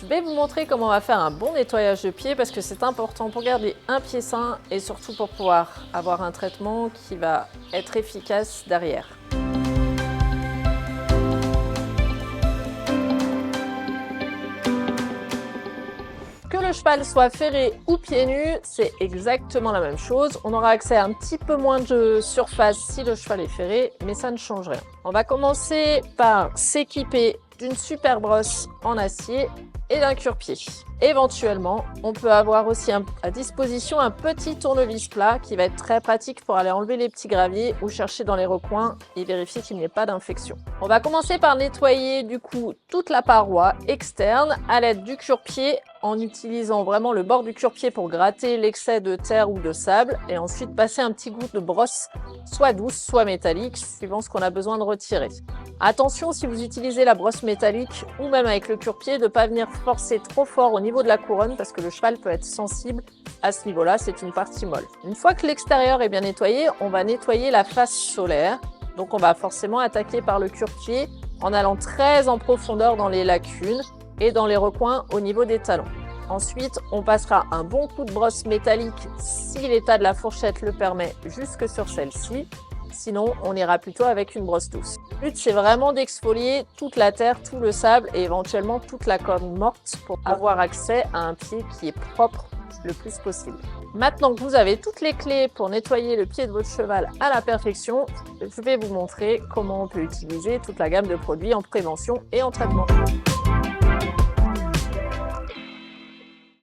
Je vais vous montrer comment on va faire un bon nettoyage de pied parce que c'est important pour garder un pied sain et surtout pour pouvoir avoir un traitement qui va être efficace derrière. Que le cheval soit ferré ou pieds nus, c'est exactement la même chose. On aura accès à un petit peu moins de surface si le cheval est ferré, mais ça ne change rien. On va commencer par s'équiper d'une super brosse en acier et d'un cure-pied. Éventuellement, on peut avoir aussi à disposition un petit tournevis plat qui va être très pratique pour aller enlever les petits graviers ou chercher dans les recoins et vérifier qu'il n'y ait pas d'infection. On va commencer par nettoyer du coup toute la paroi externe à l'aide du cure-pied en utilisant vraiment le bord du cure-pied pour gratter l'excès de terre ou de sable et ensuite passer un petit coup de brosse soit douce, soit métallique, suivant ce qu'on a besoin de retirer. Attention, si vous utilisez la brosse métallique ou même avec le cure-pied, de ne pas venir forcer trop fort au niveau de la couronne parce que le cheval peut être sensible à ce niveau-là, c'est une partie molle. Une fois que l'extérieur est bien nettoyé, on va nettoyer la face solaire. Donc on va forcément attaquer par le cure-pied en allant très en profondeur dans les lacunes et dans les recoins au niveau des talons. Ensuite, on passera un bon coup de brosse métallique si l'état de la fourchette le permet jusque sur celle-ci. Sinon, on ira plutôt avec une brosse douce. Le but, c'est vraiment d'exfolier toute la terre, tout le sable et éventuellement toute la corne morte pour avoir accès à un pied qui est propre le plus possible. Maintenant que vous avez toutes les clés pour nettoyer le pied de votre cheval à la perfection, je vais vous montrer comment on peut utiliser toute la gamme de produits en prévention et en traitement.